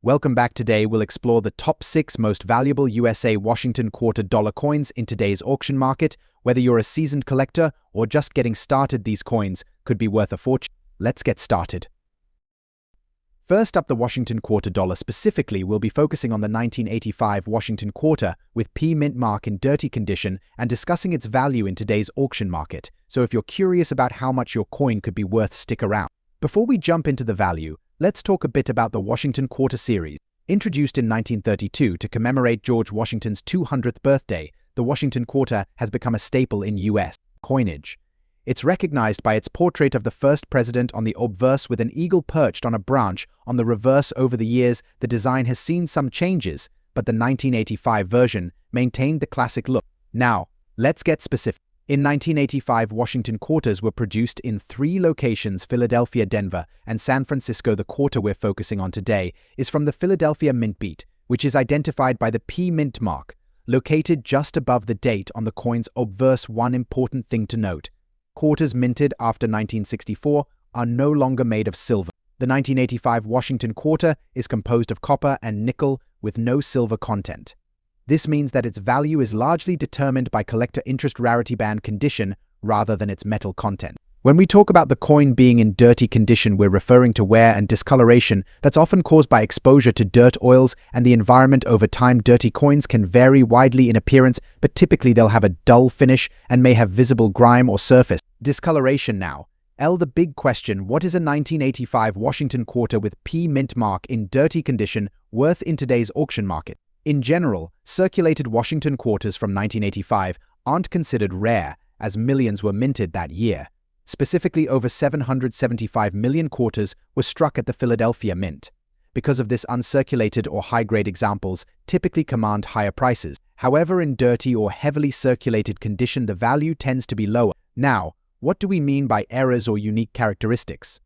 Welcome back. Today we'll explore the top 6 most valuable USA Washington quarter dollar coins in today's auction market. Whether you're a seasoned collector or just getting started, these coins could be worth a fortune. Let's get started. First up, the Washington quarter dollar. Specifically, we'll be focusing on the 1985 Washington quarter with P mint mark in dirty condition and discussing its value in today's auction market. So if you're curious about how much your coin could be worth, stick around. Before we jump into the value, let's talk a bit about the Washington Quarter series. Introduced in 1932 to commemorate George Washington's 200th birthday, the Washington Quarter has become a staple in U.S. coinage. It's recognized by its portrait of the first president on the obverse with an eagle perched on a branch on the reverse. Over the years, the design has seen some changes, but the 1985 version maintained the classic look. Now, let's get specific. In 1985, Washington quarters were produced in 3 locations: Philadelphia, Denver, and San Francisco. The quarter we're focusing on today is from the Philadelphia Mint beat, which is identified by the P mint mark, located just above the date on the coin's obverse. One important thing to note: quarters minted after 1964 are no longer made of silver. The 1985 Washington quarter is composed of copper and nickel with no silver content. This means that its value is largely determined by collector interest, rarity band condition, rather than its metal content. When we talk about the coin being in dirty condition, we're referring to wear and discoloration that's often caused by exposure to dirt, oils, and the environment over time. Dirty coins can vary widely in appearance, but typically they'll have a dull finish and may have visible grime or surface discoloration. Now, the big question: what is a 1985 Washington quarter with P mint mark in dirty condition worth in today's auction market? In general, circulated Washington quarters from 1985 aren't considered rare, as millions were minted that year. Specifically, over 775 million quarters were struck at the Philadelphia Mint. Because of this, uncirculated or high-grade examples typically command higher prices. However, in dirty or heavily circulated condition, the value tends to be lower. Now, what do we mean by errors or unique characteristics?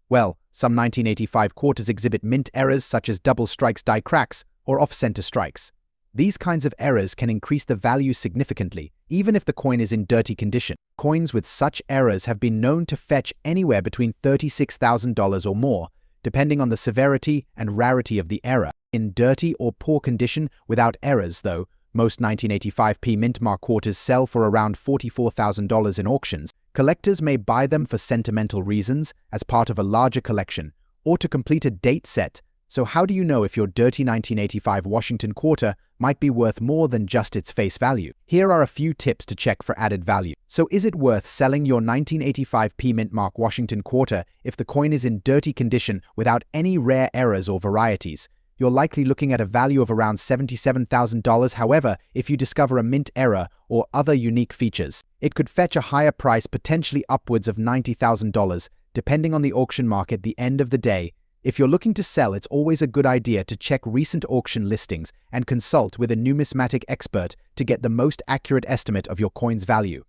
Well, some 1985 quarters exhibit mint errors such as double strikes, die cracks, or off-center strikes. These kinds of errors can increase the value significantly, even if the coin is in dirty condition. Coins with such errors have been known to fetch anywhere between $36,000 or more, depending on the severity and rarity of the error. In dirty or poor condition without errors, though, most 1985 P mint mark quarters sell for around $44,000 in auctions. Collectors may buy them for sentimental reasons, as part of a larger collection, or to complete a date set. So how do you know if your dirty 1985 Washington quarter might be worth more than just its face value? Here are a few tips to check for added value. So is it worth selling your 1985 P mint mark Washington quarter if the coin is in dirty condition without any rare errors or varieties? You're likely looking at a value of around $77,000. However, if you discover a mint error or other unique features, it could fetch a higher price, potentially upwards of $90,000, depending on the auction market. At the end of the day, if you're looking to sell, it's always a good idea to check recent auction listings and consult with a numismatic expert to get the most accurate estimate of your coin's value.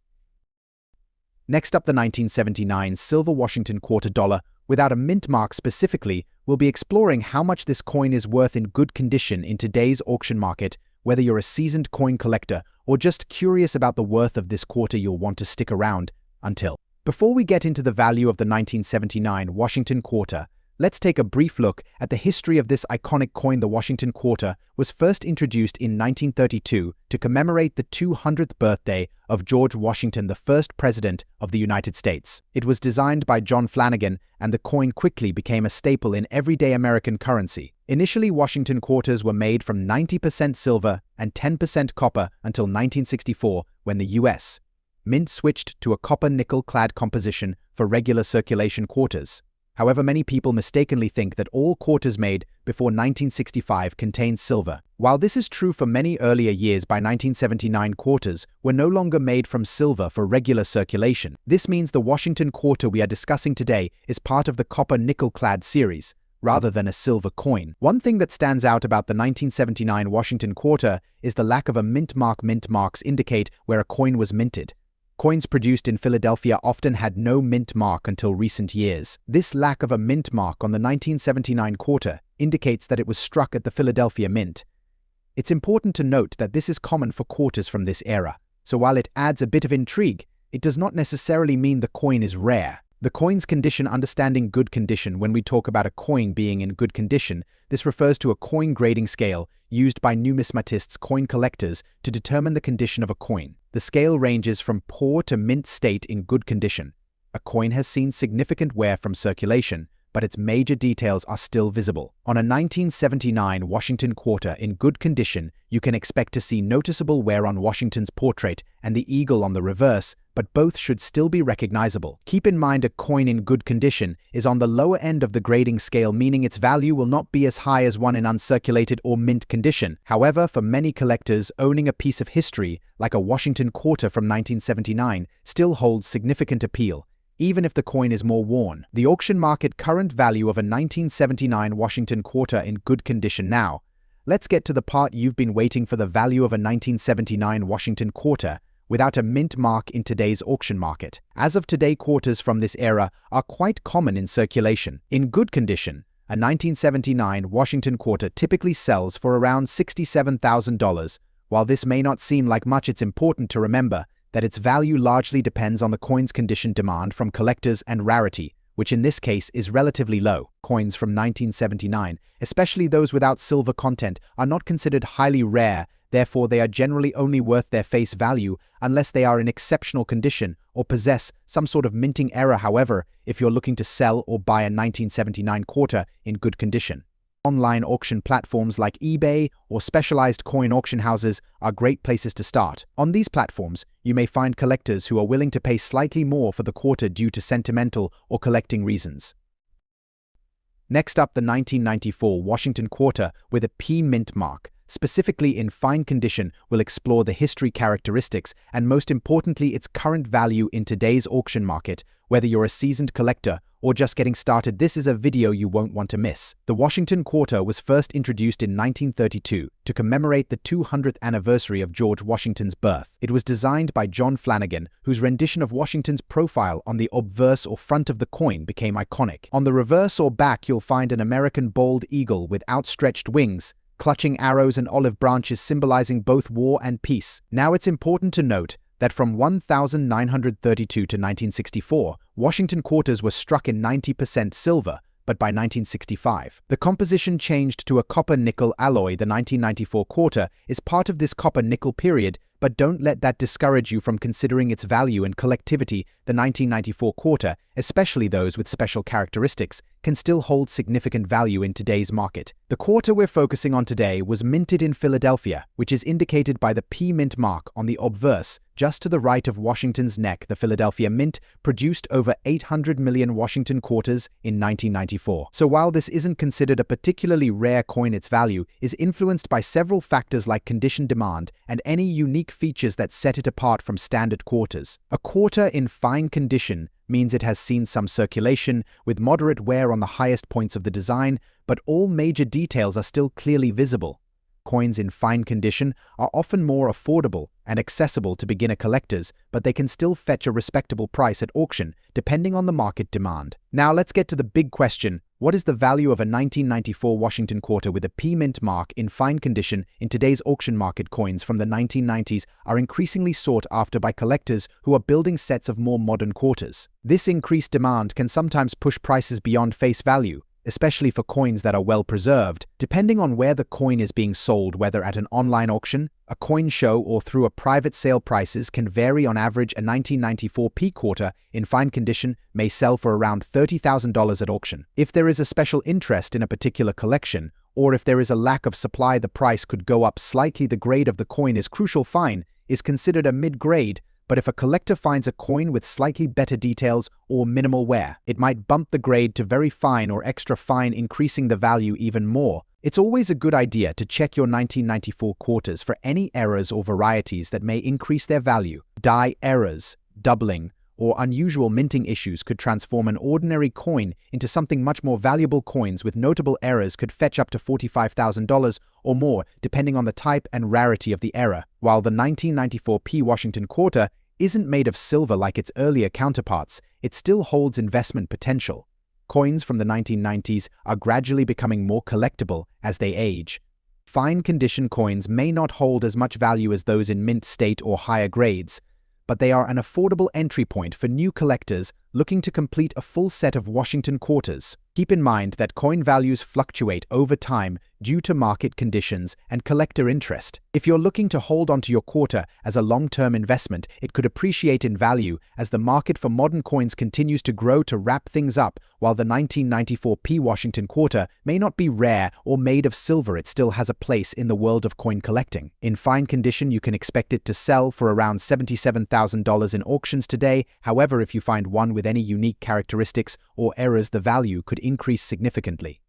Next up, the 1979 silver Washington quarter dollar without a mint mark. Specifically, we'll be exploring how much this coin is worth in good condition in today's auction market. Whether you're a seasoned coin collector or just curious about the worth of this quarter, you'll want to stick around until. Before we get into the value of the 1979 Washington quarter, let's take a brief look at the history of this iconic coin. The Washington quarter was first introduced in 1932 to commemorate the 200th birthday of George Washington, the first president of the United States. It was designed by John Flanagan, and the coin quickly became a staple in everyday American currency. Initially, Washington quarters were made from 90% silver and 10% copper until 1964, when the U.S. Mint switched to a copper-nickel-clad composition for regular circulation quarters. However, many people mistakenly think that all quarters made before 1965 contain silver. While this is true for many earlier years, by 1979 quarters were no longer made from silver for regular circulation. This means the Washington quarter we are discussing today is part of the copper-nickel-clad series, rather than a silver coin. One thing that stands out about the 1979 Washington quarter is the lack of a mint mark. Mint marks indicate where a coin was minted. Coins produced in Philadelphia often had no mint mark until recent years. This lack of a mint mark on the 1979 quarter indicates that it was struck at the Philadelphia Mint. It's important to note that this is common for quarters from this era, so while it adds a bit of intrigue, it does not necessarily mean the coin is rare. The coin's condition. Understanding good condition. When we talk about a coin being in good condition, this refers to a coin grading scale used by numismatists, coin collectors, to determine the condition of a coin. The scale ranges from poor to mint state in good condition. A coin has seen significant wear from circulation, but its major details are still visible. On a 1979 Washington quarter in good condition, you can expect to see noticeable wear on Washington's portrait and the eagle on the reverse, but both should still be recognizable. Keep in mind a coin in good condition is on the lower end of the grading scale, meaning its value will not be as high as one in uncirculated or mint condition. However, for many collectors, owning a piece of history, like a Washington quarter from 1979, still holds significant appeal, even if the coin is more worn. The auction market current value of a 1979 Washington quarter in good condition. Now, let's get to the part you've been waiting for: the value of a 1979 Washington quarter without a mint mark in today's auction market. As of today, quarters from this era are quite common in circulation. In good condition, a 1979 Washington quarter typically sells for around $67,000. While this may not seem like much, it's important to remember that its value largely depends on the coin's condition, demand from collectors, and rarity, which in this case is relatively low. Coins from 1979, especially those without silver content, are not considered highly rare. Therefore, they are generally only worth their face value unless they are in exceptional condition or possess some sort of minting error. However, if you're looking to sell or buy a 1979 quarter in good condition, online auction platforms like eBay or specialized coin auction houses are great places to start. On these platforms, you may find collectors who are willing to pay slightly more for the quarter due to sentimental or collecting reasons. Next up, the 1994 Washington quarter with a P mint mark, specifically in fine condition. Will explore the history, characteristics, and most importantly, its current value in today's auction market. Whether you're a seasoned collector or just getting started, this is a video you won't want to miss. The Washington quarter was first introduced in 1932 to commemorate the 200th anniversary of George Washington's birth. It was designed by John Flanagan, whose rendition of Washington's profile on the obverse or front of the coin became iconic. On the reverse or back, you'll find an American bald eagle with outstretched wings, clutching arrows and olive branches, symbolizing both war and peace. Now, it's important to note that from 1932 to 1964, Washington quarters were struck in 90% silver, but by 1965, the composition changed to a copper-nickel alloy. The 1994 quarter is part of this copper-nickel period, but don't let that discourage you from considering its value and collectivity. The 1994 quarter, especially those with special characteristics, can still hold significant value in today's market. The quarter we're focusing on today was minted in Philadelphia, which is indicated by the P mint mark on the obverse, just to the right of Washington's neck. The Philadelphia Mint produced over 800 million Washington quarters in 1994. So while this isn't considered a particularly rare coin, its value is influenced by several factors like condition, demand, and any unique features that set it apart from standard quarters. A quarter in fine condition means it has seen some circulation with moderate wear on the highest points of the design, but all major details are still clearly visible. Coins in fine condition are often more affordable and accessible to beginner collectors, but they can still fetch a respectable price at auction, depending on the market demand. Now let's get to the big question: what is the value of a 1994 Washington quarter with a P mint mark in fine condition in today's auction market? Coins from the 1990s are increasingly sought after by collectors who are building sets of more modern quarters. This increased demand can sometimes push prices beyond face value, especially for coins that are well preserved. Depending on where the coin is being sold, whether at an online auction, a coin show, or through a private sale, prices can vary. On average, a 1994 P quarter in fine condition may sell for around $30,000 at auction. If there is a special interest in a particular collection, or if there is a lack of supply, the price could go up slightly. The grade of the coin is crucial. Fine is considered a mid-grade, but if a collector finds a coin with slightly better details or minimal wear, it might bump the grade to very fine or extra fine, increasing the value even more. It's always a good idea to check your 1994 quarters for any errors or varieties that may increase their value. Die errors, doubling, or unusual minting issues could transform an ordinary coin into something much more valuable. Coins with notable errors could fetch up to $45,000 or more, depending on the type and rarity of the error. While the 1994 P Washington quarter isn't made of silver like its earlier counterparts, it still holds investment potential. Coins from the 1990s are gradually becoming more collectible as they age. Fine condition coins may not hold as much value as those in mint state or higher grades, but they are an affordable entry point for new collectors looking to complete a full set of Washington quarters. Keep in mind that coin values fluctuate over time due to market conditions and collector interest. If you're looking to hold onto your quarter as a long-term investment, it could appreciate in value as the market for modern coins continues to grow to wrap things up. While the 1994 P Washington quarter may not be rare or made of silver, it still has a place in the world of coin collecting. In fine condition, you can expect it to sell for around $77,000 in auctions today. However, if you find one with any unique characteristics or errors, the value could increase significantly.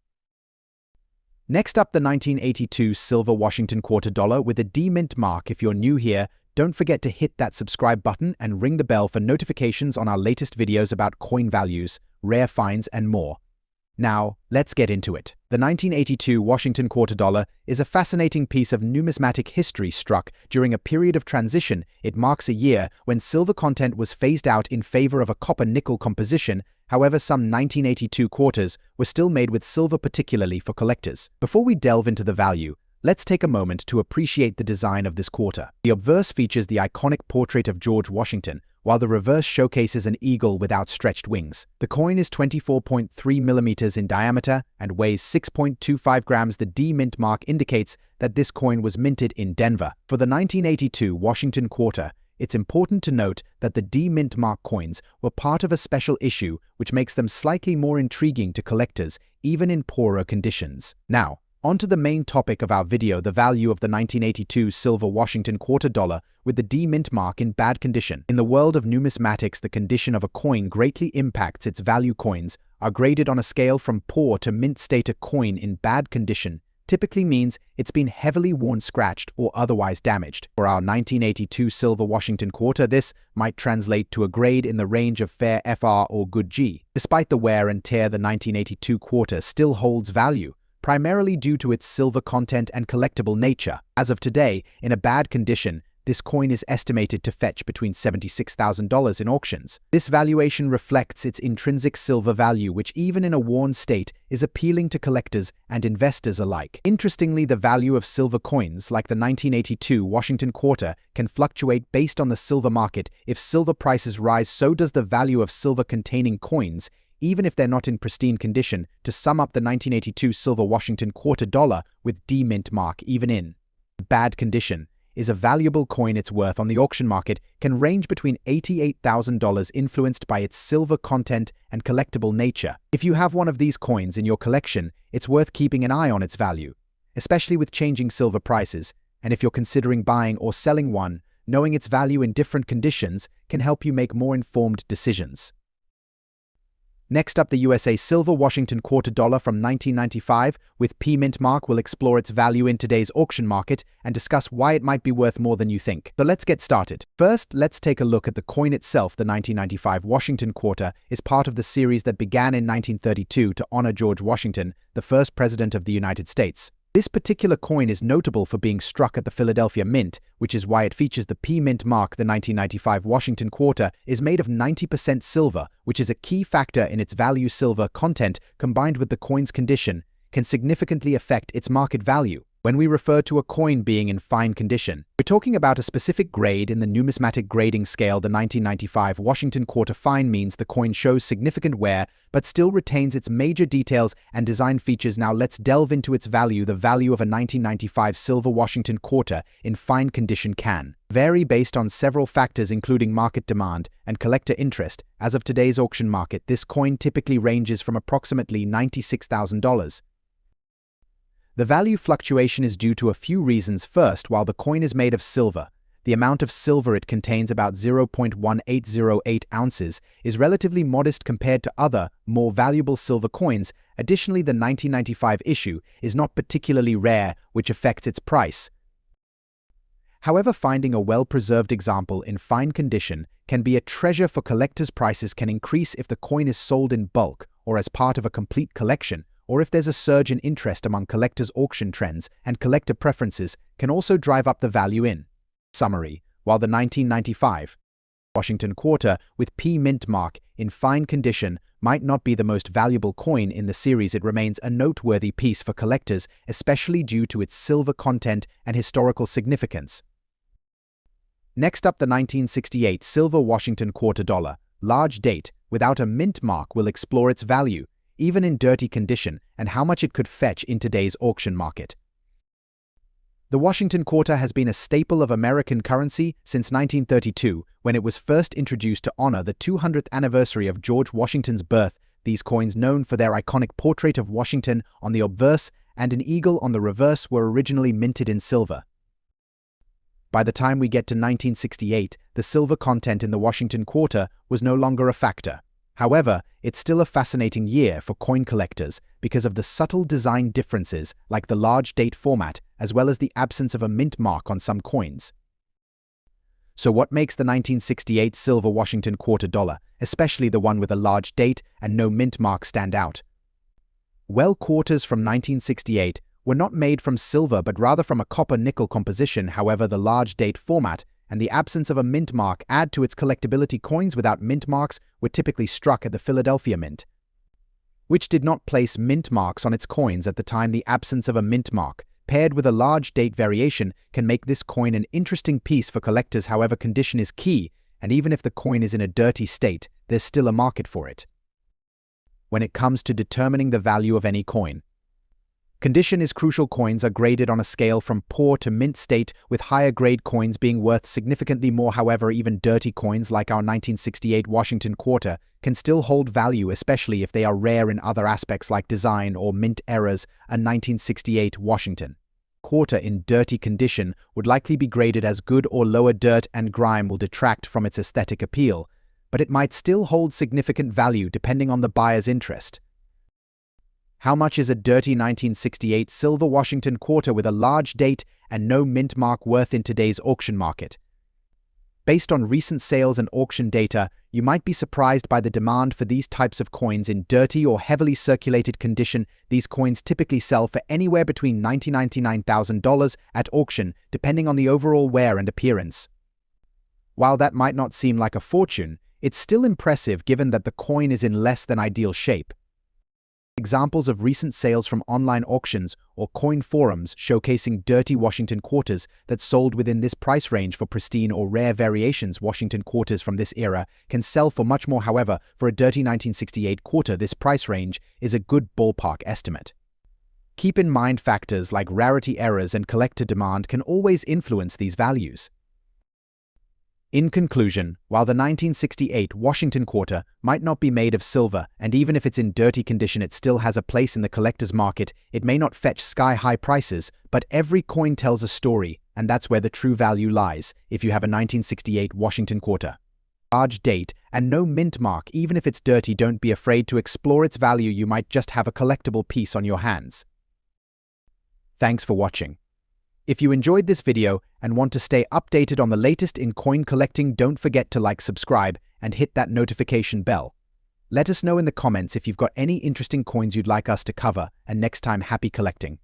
Next up, the 1982 silver Washington quarter dollar with a D-mint mark. If you're new here, don't forget to hit that subscribe button and ring the bell for notifications on our latest videos about coin values, rare finds, and more. Now, let's get into it. The 1982 Washington quarter dollar is a fascinating piece of numismatic history struck during a period of transition. It marks a year when silver content was phased out in favor of a copper-nickel composition. However, some 1982 quarters were still made with silver, particularly for collectors. Before we delve into the value, let's take a moment to appreciate the design of this quarter. The obverse features the iconic portrait of George Washington, while the reverse showcases an eagle with outstretched wings. The coin is 24.3 millimeters in diameter and weighs 6.25 grams. The D-mint mark indicates that this coin was minted in Denver. For the 1982 Washington quarter, it's important to note that the D-mint mark coins were part of a special issue, which makes them slightly more intriguing to collectors, even in poorer conditions. Now, on to the main topic of our video, the value of the 1982 silver Washington quarter dollar with the D-mint mark in bad condition. In the world of numismatics, the condition of a coin greatly impacts its value. Coins are graded on a scale from poor to mint state. A coin in bad condition typically means it's been heavily worn, scratched, or otherwise damaged. For our 1982 silver Washington quarter, this might translate to a grade in the range of fair FR or good G. Despite the wear and tear, the 1982 quarter still holds value, primarily due to its silver content and collectible nature. As of today, in a bad condition, this coin is estimated to fetch between $76,000 in auctions. This valuation reflects its intrinsic silver value, which even in a worn state is appealing to collectors and investors alike. Interestingly, the value of silver coins, like the 1982 Washington quarter, can fluctuate based on the silver market. If silver prices rise, so does the value of silver-containing coins, even if they're not in pristine condition. To sum up, the 1982 silver Washington quarter dollar with D-mint mark, even in bad condition, is a valuable coin. Its worth on the auction market can range between $88,000, influenced by its silver content and collectible nature. If you have one of these coins in your collection, it's worth keeping an eye on its value, especially with changing silver prices. And if you're considering buying or selling one, knowing its value in different conditions can help you make more informed decisions. Next up, the USA silver Washington quarter dollar from 1995 with P-mint mark. Will explore its value in today's auction market and discuss why it might be worth more than you think. So let's get started. First, let's take a look at the coin itself. The 1995 Washington quarter is part of the series that began in 1932 to honor George Washington, the first president of the United States. This particular coin is notable for being struck at the Philadelphia Mint, which is why it features the P-mint mark. The 1995 Washington quarter is made of 90% silver, which is a key factor in its value. Silver content, combined with the coin's condition, can significantly affect its market value. When we refer to a coin being in fine condition, we're talking about a specific grade in the numismatic grading scale. The 1995 Washington quarter fine means the coin shows significant wear but still retains its major details and design features. Now let's delve into its value. The value of a 1995 silver Washington quarter in fine condition can vary based on several factors, including market demand and collector interest. As of today's auction market, this coin typically ranges from approximately $96,000. The value fluctuation is due to a few reasons. First, while the coin is made of silver, the amount of silver it contains, about 0.1808 ounces, is relatively modest compared to other, more valuable silver coins. Additionally, the 1995 issue is not particularly rare, which affects its price. However, finding a well-preserved example in fine condition can be a treasure for collectors. Prices can increase if the coin is sold in bulk or as part of a complete collection, or if there's a surge in interest among collectors. Auction trends and collector preferences can also drive up the value. In summary, while the 1995 Washington quarter with P-mint mark in fine condition might not be the most valuable coin in the series, it remains a noteworthy piece for collectors, especially due to its silver content and historical significance. Next up, the 1968 silver Washington quarter dollar, large date, without a mint mark will explore its value, even in dirty condition, and how much it could fetch in today's auction market. The Washington quarter has been a staple of American currency since 1932, when it was first introduced to honor the 200th anniversary of George Washington's birth. These coins, known for their iconic portrait of Washington on the obverse and an eagle on the reverse, were originally minted in silver. By the time we get to 1968, the silver content in the Washington quarter was no longer a factor. However, it's still a fascinating year for coin collectors because of the subtle design differences like the large date format as well as the absence of a mint mark on some coins. So what makes the 1968 silver Washington quarter dollar, especially the one with a large date and no mint mark, stand out? Well, quarters from 1968 were not made from silver but rather from a copper-nickel composition. However, the large date format and the absence of a mint mark add to its collectability. Coins without mint marks were typically struck at the Philadelphia Mint, which did not place mint marks on its coins at the time. The absence of a mint mark, paired with a large date variation, can make this coin an interesting piece for collectors. However, condition is key, and even if the coin is in a dirty state, there's still a market for it. When it comes to determining the value of any coin, condition is crucial. Coins are graded on a scale from poor to mint state, with higher grade coins being worth significantly more. However, even dirty coins like our 1968 Washington quarter can still hold value, especially if they are rare in other aspects like design or mint errors. A 1968 Washington quarter in dirty condition would likely be graded as good or lower. Dirt and grime will detract from its aesthetic appeal, but it might still hold significant value depending on the buyer's interest. How much is a dirty 1968 silver Washington quarter with a large date and no mint mark worth in today's auction market? Based on recent sales and auction data, you might be surprised by the demand for these types of coins in dirty or heavily circulated condition. These coins typically sell for anywhere between $90,000 to $99,000 at auction, depending on the overall wear and appearance. While that might not seem like a fortune, it's still impressive given that the coin is in less than ideal shape. Examples of recent sales from online auctions or coin forums showcasing dirty Washington quarters that sold within this price range. For pristine or rare variations, Washington quarters from this era can sell for much more. However, for a dirty 1968 quarter, this price range is a good ballpark estimate. Keep in mind factors like rarity errors and collector demand can always influence these values. In conclusion, while the 1968 Washington quarter might not be made of silver, and even if it's in dirty condition it still has a place in the collector's market, it may not fetch sky-high prices, but every coin tells a story, and that's where the true value lies. If you have a 1968 Washington quarter, large date, and no mint mark, even if it's dirty, don't be afraid to explore its value. You might just have a collectible piece on your hands. Thanks for watching. If you enjoyed this video and want to stay updated on the latest in coin collecting, don't forget to like, subscribe, and hit that notification bell. Let us know in the comments if you've got any interesting coins you'd like us to cover, and next time, happy collecting.